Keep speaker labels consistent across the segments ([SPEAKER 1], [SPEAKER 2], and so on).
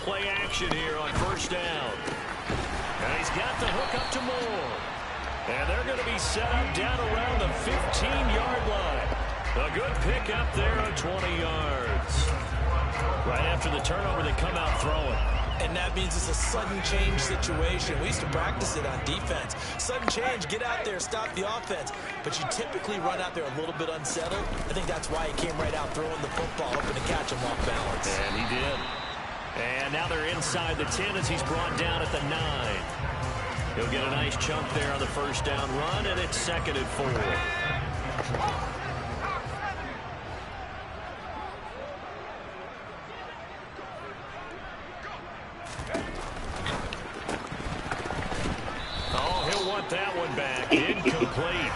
[SPEAKER 1] play action here on first down. And he's got the hook up to Moore. And they're going to be set up down around the 15-yard line. A good pick up there at 20 yards. Right after the turnover, they come out throwing.
[SPEAKER 2] And that means it's a sudden change situation. We used to practice it on defense. Sudden change, get out there, stop the offense. But you typically run out there a little bit unsettled. I think that's why he came right out throwing the football, hoping to catch him off balance.
[SPEAKER 1] And he did. And now they're inside the 10 as he's brought down at the 9. He'll get a nice chunk there on the first down run, and it's 2nd and 4. That one back. Incomplete.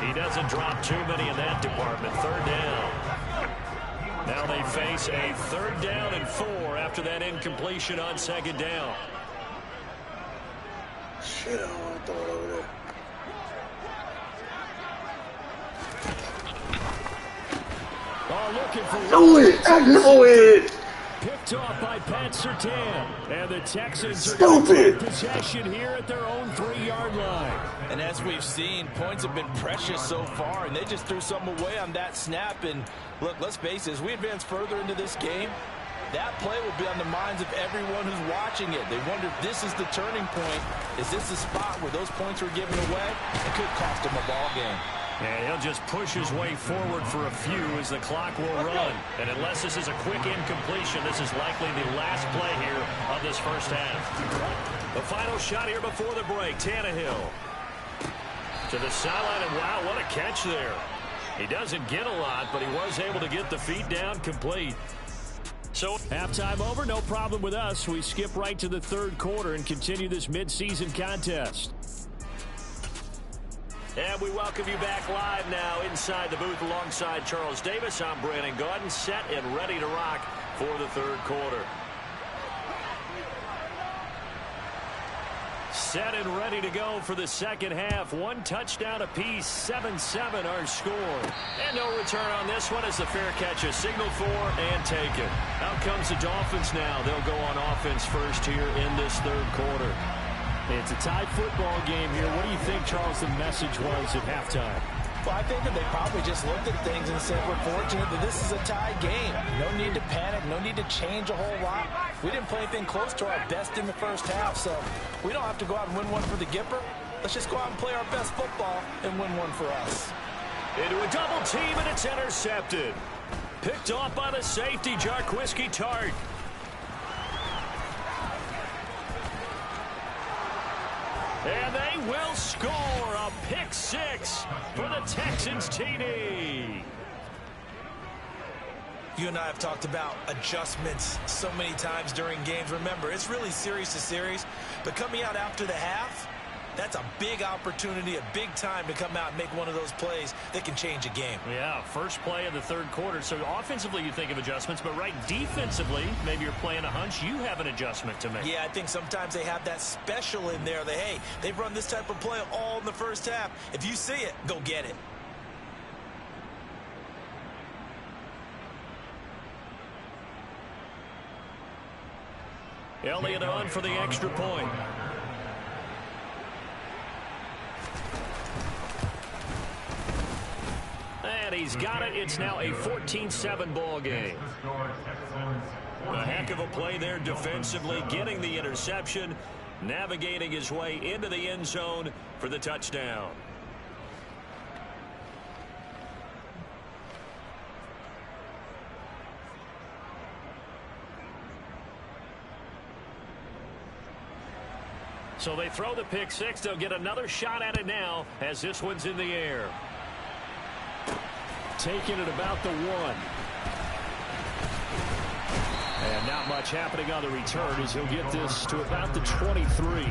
[SPEAKER 1] He doesn't drop too many in that department. 3rd down. Now they face a 3rd down and 4 after that incompletion on 2nd down.
[SPEAKER 3] Shit, I don't want to throw it over there.
[SPEAKER 1] Oh, looking for...
[SPEAKER 3] Do it! I know it!
[SPEAKER 1] Picked off by Pat Surtain. And the Texans are
[SPEAKER 3] stupid
[SPEAKER 1] in possession here at their own 3-yard line.
[SPEAKER 2] And as we've seen, points have been precious so far, and they just threw something away on that snap. And look, let's face it, as we advance further into this game, that play will be on the minds of everyone who's watching it. They wonder if this is the turning point. Is this the spot where those points were given away? It could cost them a ball game.
[SPEAKER 1] And he'll just push his way forward for a few as the clock will run. And unless this is a quick incompletion, this is likely the last play here of this first half. The final shot here before the break. Tannehill to the sideline, and wow, what a catch there. He doesn't get a lot, but he was able to get the feet down complete. So halftime over, no problem with us. We skip right to the 3rd quarter and continue this midseason contest. And we welcome you back live now inside the booth alongside Charles Davis. I'm Brandon Gaudin, set and ready to rock for the 3rd quarter. Set and ready to go for the 2nd half. 1 touchdown apiece, 7-7 our score. And no return on this one as the fair catch is signaled for and taken. Out comes the Dolphins now. They'll go on offense first here in this 3rd quarter. It's a tied football game here. What do you think, Charles, the message was at halftime?
[SPEAKER 2] Well, I think that they probably just looked at things and said, we're fortunate that this is a tied game. No need to panic, no need to change a whole lot. We didn't play anything close to our best in the first half, so we don't have to go out and win one for the Gipper. Let's just go out and play our best football and win one for us.
[SPEAKER 1] Into a double team, and it's intercepted. Picked off by the safety, Jarquiski Tart. And they will score a pick 6 for the Texans TD.
[SPEAKER 2] You and I have talked about adjustments so many times during games. Remember, it's really series to series, but coming out after the half, that's a big opportunity, a big time to come out and make one of those plays that can change a game.
[SPEAKER 1] Yeah, first play of the 3rd quarter. So offensively you think of adjustments, but right defensively, maybe you're playing a hunch. You have an adjustment to make.
[SPEAKER 2] Yeah, I think sometimes they have that special in there that, hey, they've run this type of play all in the first half. If you see it, go get it.
[SPEAKER 1] Elliott on for the extra point. And he's got it. It's now a 14-7 ball game. A heck of a play there defensively, getting the interception, navigating his way into the end zone for the touchdown. So they throw the pick 6. They'll get another shot at it now as this one's in the air. Taking it about the 1. And not much happening on the return as he'll get this to about the 23.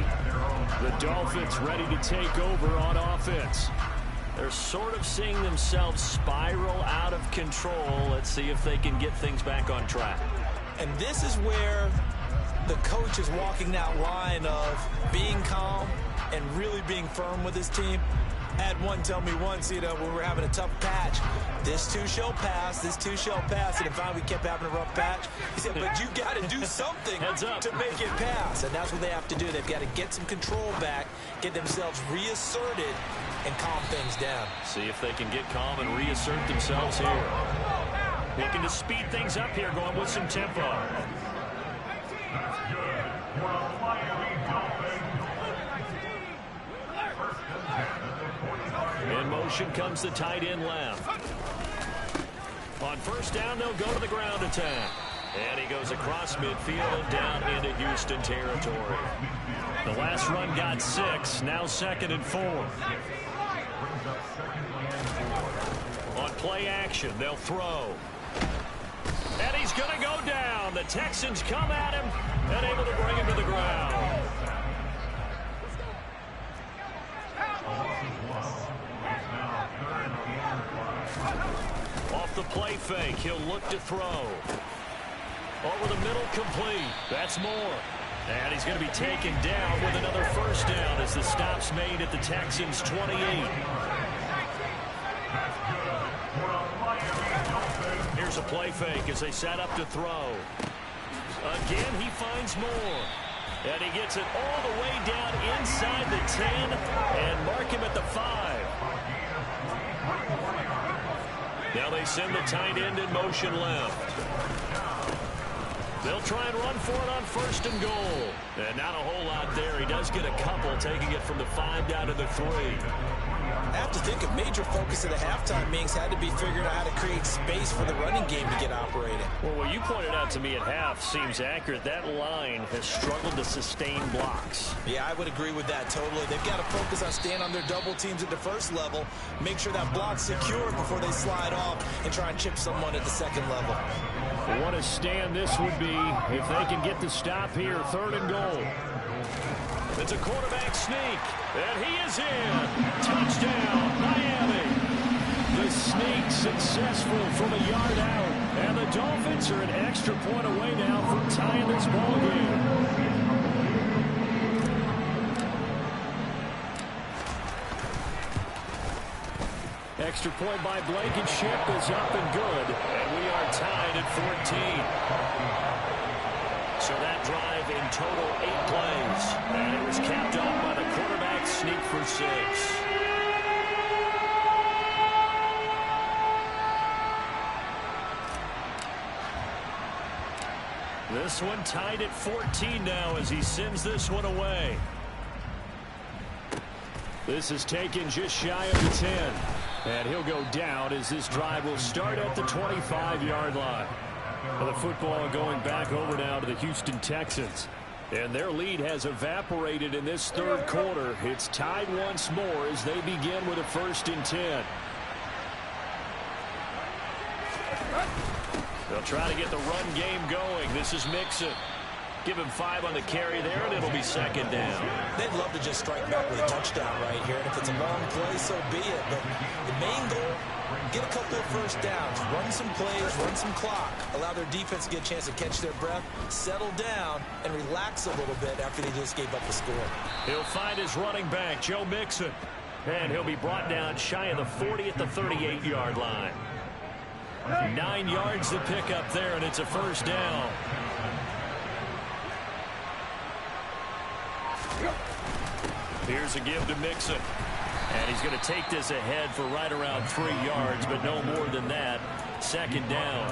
[SPEAKER 1] The Dolphins ready to take over on offense. They're sort of seeing themselves spiral out of control. Let's see if they can get things back on track.
[SPEAKER 2] And this is where the coach is walking that line of being calm and really being firm with his team. I had one tell me once, when we were having a tough patch, this too shall pass, this too shall pass. And finally we kept having a rough patch. He said, but you got to do something to make it pass. And that's what they have to do. They've got to get some control back, get themselves reasserted, and calm things down.
[SPEAKER 1] See if they can get calm and reassert themselves here. Looking to speed things up here, going with some tempo. In motion comes the tight end left. On first down, they'll go to the ground attack. And he goes across midfield and down into Houston territory. The last run got 6, now 2nd and 4. On play action, they'll throw. And he's going to go down. The Texans come at him and able to bring him to the ground. Off the play fake, he'll look to throw. Over the middle, complete. That's Moore. And he's going to be taken down with another first down as the stop's made at the Texans' 28. Here's a play fake as they set up to throw. Again, he finds Moore. And he gets it all the way down inside the 10 and mark him at the 5. Now they send the tight end in motion left. They'll try and run for it on first and goal. And not a whole lot there. He does get a couple, taking it from the 5 down to the 3.
[SPEAKER 2] I have to think a major focus of the halftime meetings had to be figuring out how to create space for the running game to get operating.
[SPEAKER 1] Well, what you pointed out to me at half seems accurate. That line has struggled to sustain blocks.
[SPEAKER 2] Yeah, I would agree with that totally. They've got to focus on staying on their double teams at the first level, make sure that block's secure before they slide off and try and chip someone at the second level.
[SPEAKER 1] What a stand this would be if they can get the stop here. 3rd and goal. It's a quarterback sneak, and he is in. Touchdown, Miami. The sneak successful from a yard out, and the Dolphins are an extra point away now from tying this ball game. Extra point by Blankenship is up and good, and we are tied at 14. So that drive in total 8 plays, and it was capped off by the quarterback sneak for 6. This one tied at 14 now as he sends this one away. This is taken just shy of the 10. And he'll go down as this drive will start at the 25-yard line. Well, the football going back over now to the Houston Texans. And their lead has evaporated in this 3rd quarter. It's tied once more as they begin with a 1st and 10. They'll try to get the run game going. This is Mixon. Give him 5 on the carry there, and it'll be 2nd down.
[SPEAKER 2] They'd love to just strike back with a touchdown right here. And if it's a long play, so be it. But the main goal, get a couple of first downs, run some plays, run some clock, allow their defense to get a chance to catch their breath, settle down, and relax a little bit after they just gave up the score.
[SPEAKER 1] He'll find his running back, Joe Mixon. And he'll be brought down shy of the 40 at the 38-yard line. 9 yards to pick up there, and it's a first down. Here's a give to Mixon. And he's going to take this ahead for right around 3 yards, but no more than that. 2nd down.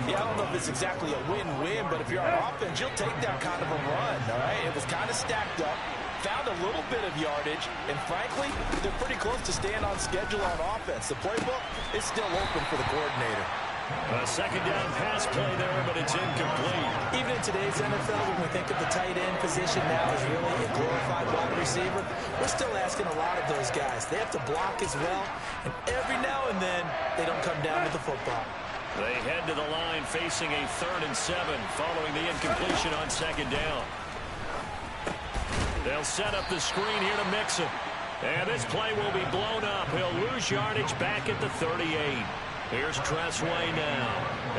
[SPEAKER 2] Yeah, I don't know if it's exactly a win-win, but if you're on offense, you'll take that kind of a run, all right? It was kind of stacked up, found a little bit of yardage, and frankly, they're pretty close to staying on schedule on offense. The playbook is still open for the coordinator.
[SPEAKER 1] A 2nd down pass play there, but it's incomplete.
[SPEAKER 2] Even in today's NFL, when we think of the tight end position now as really a glorified wide receiver, we're still asking a lot of those guys. They have to block as well, and every now and then, they don't come down with the football.
[SPEAKER 1] They head to the line facing a 3rd and 7 following the incompletion on 2nd down. They'll set up the screen here to Mixon. And this play will be blown up. He'll lose yardage back at the 38. Here's Tressway now.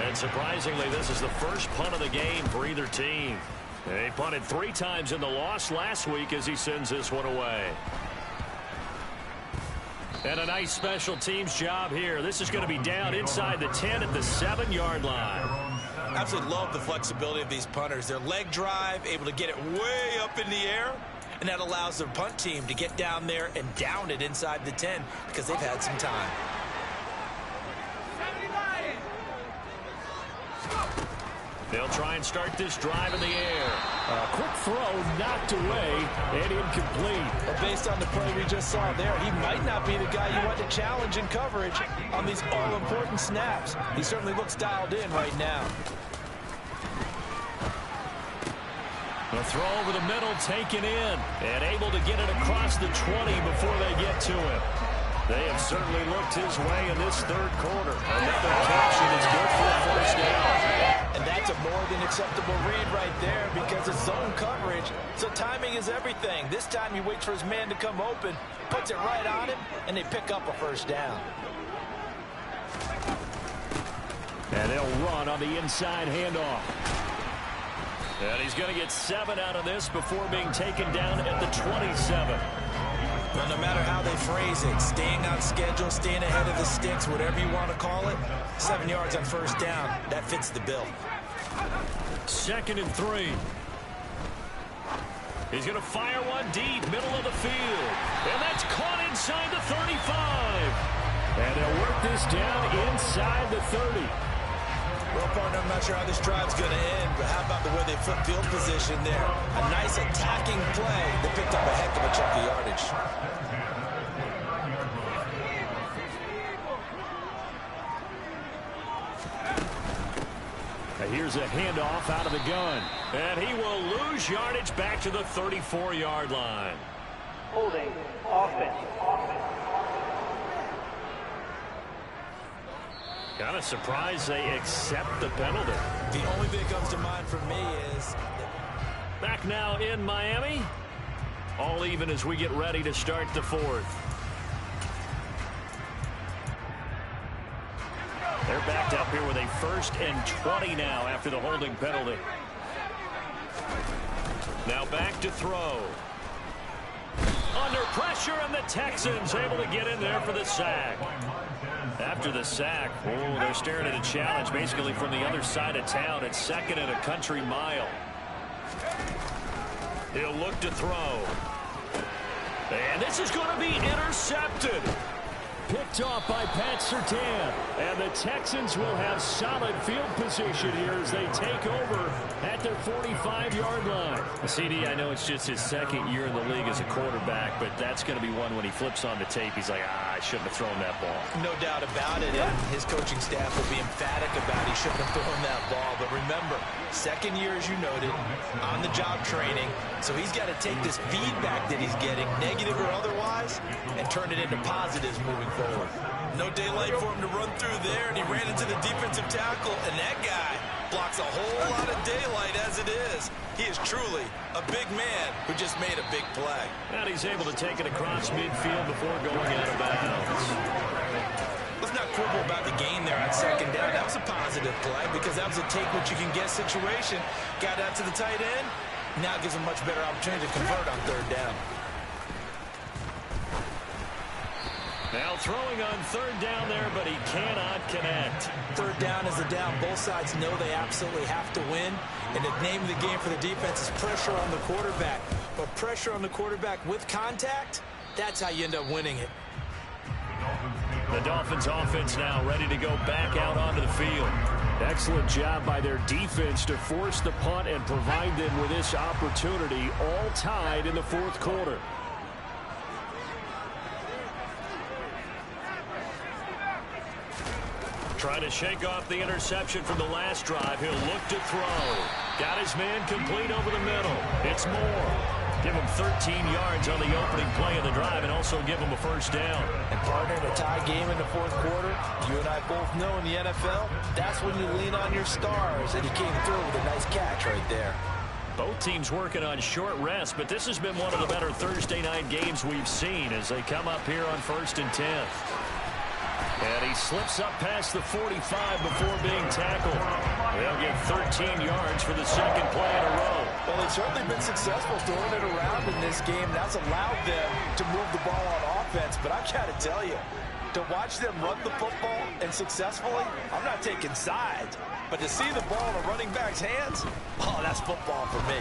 [SPEAKER 1] And surprisingly, this is the first punt of the game for either team. They punted 3 times in the loss last week as he sends this one away. And a nice special teams job here. This is going to be down inside the 10 at the 7-yard line.
[SPEAKER 2] Absolutely love the flexibility of these punters. Their leg drive, able to get it way up in the air, and that allows their punt team to get down there and down it inside the 10 because they've had some time.
[SPEAKER 1] They'll try and start this drive in the air.
[SPEAKER 4] A quick throw knocked away and incomplete.
[SPEAKER 2] But based on the play we just saw there, he might not be the guy you want to challenge in coverage on these all-important snaps. He certainly looks dialed in right now.
[SPEAKER 1] The throw over the middle taken in and able to get it across the 20 before they get to him. They have certainly looked his way in this third quarter. Another catch and it's good for a first down.
[SPEAKER 2] And that's a more than acceptable read right there because it's zone coverage, so timing is everything. This time he waits for his man to come open, puts it right on him, and they pick up a first down.
[SPEAKER 1] And they'll run on the inside handoff. And he's going to get 7 out of this before being taken down at the 27.
[SPEAKER 2] Well, no matter how they phrase it, staying on schedule, staying ahead of the sticks, whatever you want to call it, 7 yards on first down, that fits the bill.
[SPEAKER 1] 2nd and 3. He's going to fire one deep, middle of the field. And that's caught inside the 35.
[SPEAKER 4] And they'll work this down inside the 30.
[SPEAKER 2] Well, partner, I'm not sure how this drive's going to end, but how about the way they flip field position there? A nice attacking play. They picked up a heck of a chunk of yardage.
[SPEAKER 1] Here's a handoff out of the gun. And he will lose yardage back to the 34-yard line.
[SPEAKER 5] Holding offense.
[SPEAKER 1] Kind of surprised they accept the penalty.
[SPEAKER 2] The only thing that comes to mind for me is...
[SPEAKER 1] Back now in Miami. All even as we get ready to start the 4th. They're backed up here with a 1st and 20 now after the holding penalty. Now back to throw. Under pressure, and the Texans able to get in there for the sack. After the sack, they're staring at a challenge basically from the other side of town. It's 2nd and a country mile. He'll look to throw. And this is going to be intercepted.
[SPEAKER 4] Picked off by Pat Surtain. And the Texans will have solid field position here as they take over at their 45-yard line.
[SPEAKER 1] CD, I know it's just his 2nd year in the league as a quarterback, but that's going to be one when he flips on the tape. He's like, I shouldn't have thrown that ball.
[SPEAKER 2] No doubt about it, and his coaching staff will be emphatic about he shouldn't have thrown that ball. But remember, 2nd year, as you noted, on-the-job training, so he's got to take this feedback that he's getting, negative or otherwise, and turn it into positives moving forward. No daylight for him to run through there, and he ran into the defensive tackle, and that guy blocks a whole lot of daylight as it is. He is truly a big man who just made a big play.
[SPEAKER 1] And he's able to take it across midfield before going out of bounds.
[SPEAKER 2] Let's not quibble about the gain there on 2nd down. That was a positive play because that was a take-what-you-can-get situation. Got out to the tight end. Now gives him a much better opportunity to convert on 3rd down.
[SPEAKER 1] Now throwing on 3rd down there, but he cannot connect.
[SPEAKER 2] 3rd down is the down. Both sides know they absolutely have to win. And the name of the game for the defense is pressure on the quarterback. But pressure on the quarterback with contact, that's how you end up winning it.
[SPEAKER 1] The Dolphins offense now ready to go back out onto the field.
[SPEAKER 4] Excellent job by their defense to force the punt and provide them with this opportunity, all tied in the 4th quarter.
[SPEAKER 1] Trying to shake off the interception from the last drive. He'll look to throw. Got his man complete over the middle. It's Moore. Give him 13 yards on the opening play of the drive and also give him a first down.
[SPEAKER 2] And partner, in a tie game in the 4th quarter, you and I both know in the NFL, that's when you lean on your stars. And he came through with a nice catch right there.
[SPEAKER 1] Both teams working on short rest, but this has been one of the better Thursday night games we've seen as they come up here on 1st and 10. And he slips up past the 45 before being tackled. They'll get 13 yards for the 2nd play in a row.
[SPEAKER 2] Well, they've certainly been successful throwing it around in this game. That's allowed them to move the ball on offense. But I've got to tell you, to watch them run the football and successfully, I'm not taking sides. But to see the ball in a running back's hands, oh, that's football for me.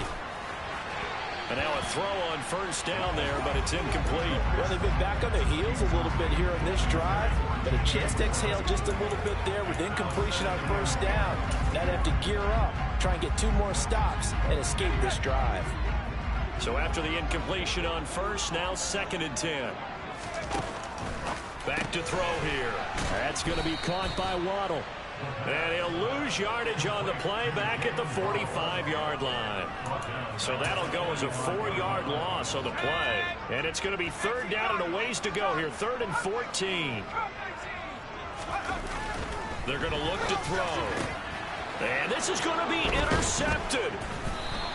[SPEAKER 1] And now a throw on first down there, but it's incomplete.
[SPEAKER 2] Well, they've been back on their heels a little bit here on this drive, but a chance to exhale just a little bit there with incompletion on first down. Now they have to gear up, try and get 2 more stops, and escape this drive.
[SPEAKER 1] So after the incompletion on first, now 2nd and 10. Back to throw here.
[SPEAKER 4] That's going to be caught by Waddle.
[SPEAKER 1] And he'll lose yardage on the play back at the 45-yard line. So that'll go as a 4-yard loss on the play. And it's going to be 3rd down and a ways to go here. 3rd and 14. They're going to look to throw. And this is going to be intercepted.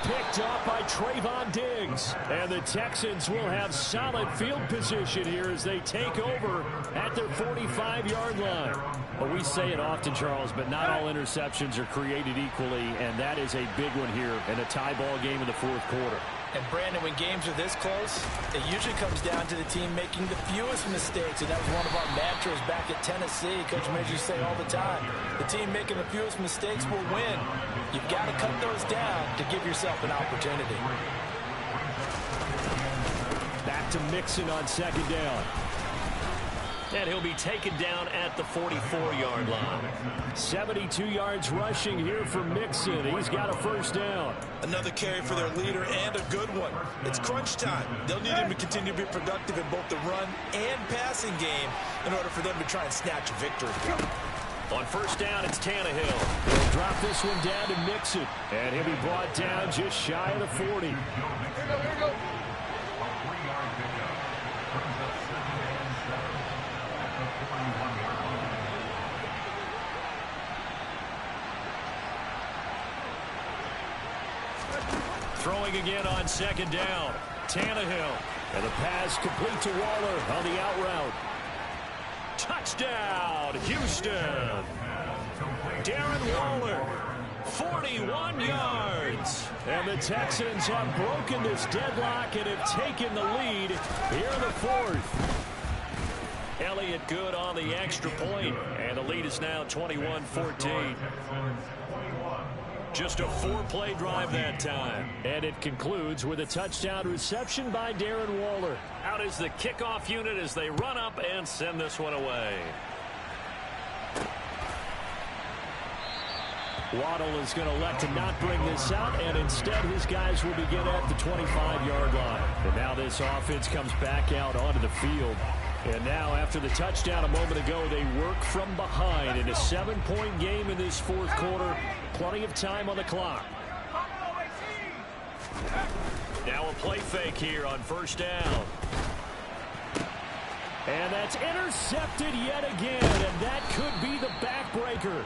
[SPEAKER 4] Picked off by Trayvon Diggs. And the Texans will have solid field position here as they take over at their 45-yard line. Well, we say it often, Charles, but not all interceptions are created equally, and that is a big one here in a tie ball game in the 4th quarter.
[SPEAKER 2] And, Brandon, when games are this close, it usually comes down to the team making the fewest mistakes, and that was one of our mantras back at Tennessee. Coach Major say all the time, the team making the fewest mistakes will win. You've got to cut those down to give yourself an opportunity.
[SPEAKER 4] Back to Mixon on 2nd down.
[SPEAKER 1] And he'll be taken down at the 44-yard line.
[SPEAKER 4] 72 yards rushing here for Mixon. He's got a first down.
[SPEAKER 2] Another carry for their leader and a good one. It's crunch time. They'll need him to continue to be productive in both the run and passing game in order for them to try and snatch a victory.
[SPEAKER 1] On first down, it's Tannehill.
[SPEAKER 4] They'll drop this one down to Mixon. And he'll be brought down just shy of the 40.
[SPEAKER 1] Throwing again on 2nd down. Tannehill.
[SPEAKER 4] And the pass complete to Waller on the out route.
[SPEAKER 1] Touchdown, Houston. Darren Waller, 41 yards.
[SPEAKER 4] And the Texans have broken this deadlock and have taken the lead here in the 4th.
[SPEAKER 1] Elliott good on the extra point, and the lead is now 21-14. Just a 4-play drive that time.
[SPEAKER 4] And it concludes with a touchdown reception by Darren Waller.
[SPEAKER 1] Out is the kickoff unit as they run up and send this one away.
[SPEAKER 4] Waddle is going to elect to not bring this out, and instead his guys will begin at the 25-yard line. And now this offense comes back out onto the field. And now after the touchdown a moment ago, they work from behind in a 7-point game in this 4th quarter. Plenty of time on the clock.
[SPEAKER 1] Now a play fake here on first down.
[SPEAKER 4] And that's intercepted yet again, and that could be the backbreaker.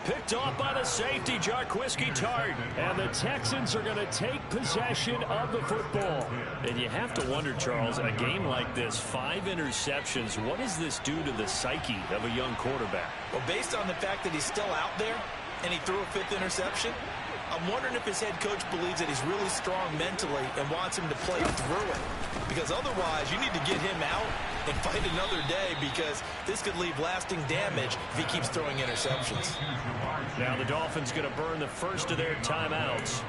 [SPEAKER 1] Picked off by the safety, Jarquiski Tart.
[SPEAKER 4] And the Texans are going to take possession of the football.
[SPEAKER 1] And you have to wonder, Charles, in a game like this, 5 interceptions, what does this do to the psyche of a young quarterback?
[SPEAKER 2] Well, based on the fact that he's still out there and he threw a 5th interception, I'm wondering if his head coach believes that he's really strong mentally and wants him to play through it. Because otherwise, you need to get him out and fight another day, because this could leave lasting damage if he keeps throwing interceptions.
[SPEAKER 1] Now the Dolphins going to burn the first of their timeouts.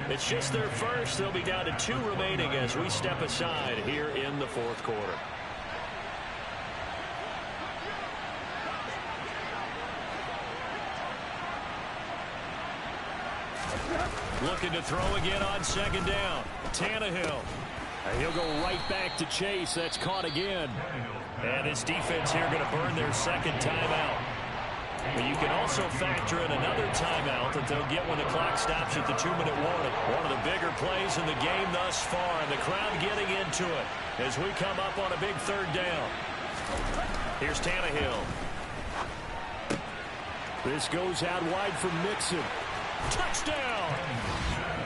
[SPEAKER 1] It's just their first. They'll be down to 2 remaining as we step aside here in the 4th quarter. Looking to throw again on 2nd down. Tannehill.
[SPEAKER 4] And he'll go right back to Chase. That's caught again.
[SPEAKER 1] And his defense here going to burn their 2nd timeout. But you can also factor in another timeout that they'll get when the clock stops at the 2-minute warning. One of the bigger plays in the game thus far, and the crowd getting into it as we come up on a big 3rd down. Here's Tannehill.
[SPEAKER 4] This goes out wide for Mixon.
[SPEAKER 1] Touchdown!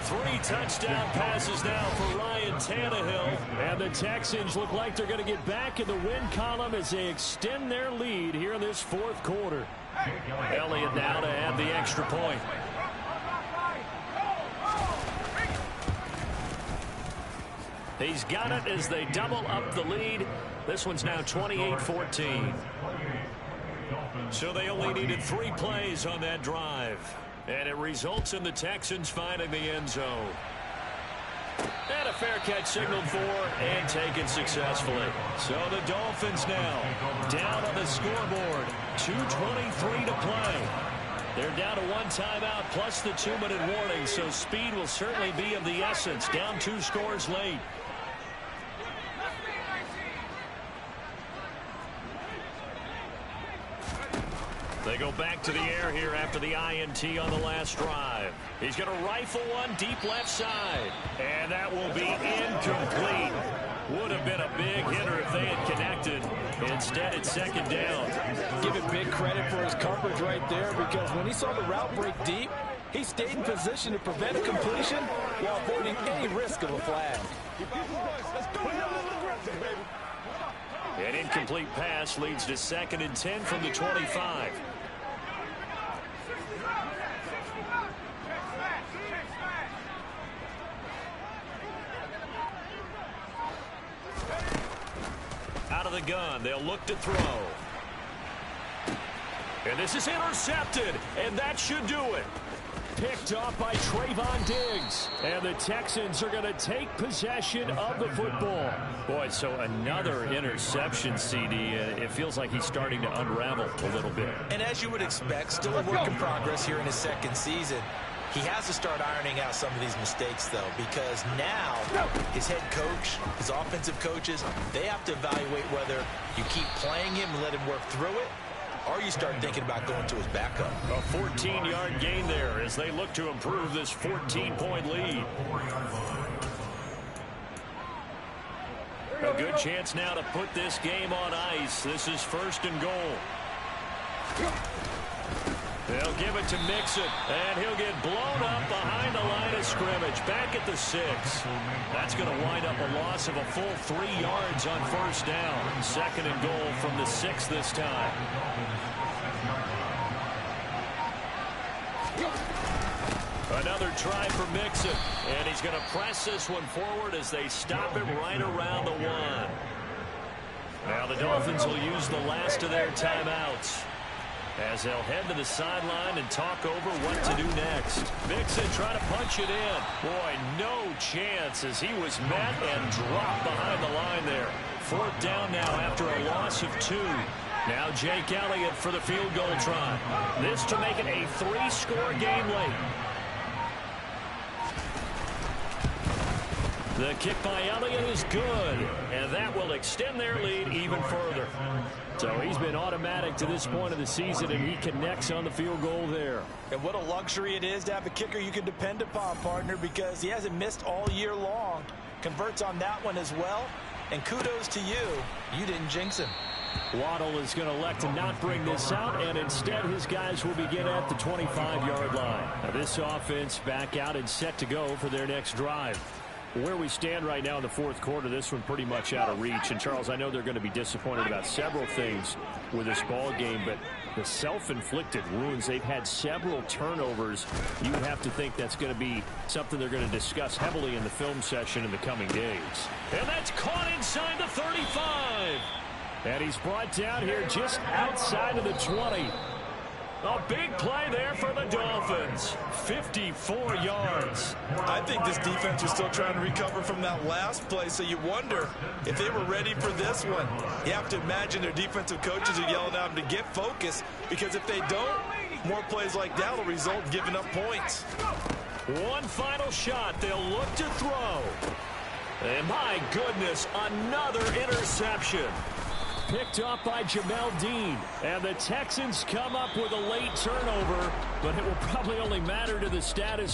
[SPEAKER 1] 3 touchdown passes now for Ryan Tannehill.
[SPEAKER 4] And the Texans look like they're going to get back in the win column as they extend their lead here in this 4th quarter.
[SPEAKER 1] Elliott now to add the extra point. He's got it as they double up the lead. This one's now 28-14. So they only needed 3 plays on that drive. And it results in the Texans finding the end zone. And a fair catch signaled for and taken successfully. So the Dolphins now down on the scoreboard. 2:23 to play. They're down to 1 timeout plus the 2-minute warning, so speed will certainly be of the essence. Down 2 scores late. They go back to the air here after the INT on the last drive. He's going to rifle one deep left side. And that will be incomplete. Would have been a big hitter if they had connected. Instead, it's 2nd down.
[SPEAKER 2] Give him big credit for his coverage right there, because when he saw the route break deep, he stayed in position to prevent a completion while avoiding any risk of a flag.
[SPEAKER 1] An incomplete pass leads to 2nd and 10 from the 25. Out of the gun, they'll look to throw. And this is intercepted, and that should do it.
[SPEAKER 4] Picked off by Trayvon Diggs. And the Texans are going to take possession of the football.
[SPEAKER 1] Boy, so another interception, CD. It feels like he's starting to unravel a little bit.
[SPEAKER 2] And as you would expect, still a work in progress here in his 2nd season. He has to start ironing out some of these mistakes, though, because now his head coach, his offensive coaches, they have to evaluate whether you keep playing him and let him work through it, or you start thinking about going to his backup.
[SPEAKER 1] A 14-yard gain there as they look to improve this 14-point lead. A good chance now to put this game on ice. This is 1st and goal. They'll give it to Mixon, and he'll get blown up behind the line of scrimmage. Back at the 6. That's going to wind up a loss of a full 3 yards on 1st down. 2nd and goal from the 6 this time. Another try for Mixon, and he's going to press this one forward as they stop it right around the 1. Now the Dolphins will use the last of their timeouts as they'll head to the sideline and talk over what to do next. Mixon trying to punch it in. Boy, no chance as he was met and dropped behind the line there. 4th down now after a loss of 2. Now Jake Elliott for the field goal try. This to make it a 3-score game late. The kick by Elliott is good, and that will extend their lead even further.
[SPEAKER 4] So he's been automatic to this point of the season, and he connects on the field goal there.
[SPEAKER 2] And what a luxury it is to have a kicker you can depend upon, partner, because he hasn't missed all year long. Converts on that one as well, and kudos to you. You didn't jinx him.
[SPEAKER 4] Waddle is going to elect to not bring this out, and instead his guys will begin at the 25-yard line. Now this offense back out and set to go for their next drive. Where we stand right now in the 4th quarter, this one pretty much out of reach. And, Charles, I know they're going to be disappointed about several things with this ball game, but the self-inflicted wounds, they've had several turnovers. You would have to think that's going to be something they're going to discuss heavily in the film session in the coming days.
[SPEAKER 1] And that's caught inside the 35.
[SPEAKER 4] And he's brought down here just outside of the 20.
[SPEAKER 1] A big play there for the Dolphins. 54 yards.
[SPEAKER 2] I think this defense is still trying to recover from that last play, so you wonder if they were ready for this one. You have to imagine their defensive coaches are yelling at them to get focused, because if they don't, more plays like that will result in giving up points.
[SPEAKER 1] One final shot. They'll look to throw. And my goodness, another interception.
[SPEAKER 4] Picked off by Jamel Dean. And the Texans come up with a late turnover, but it will probably only matter to the status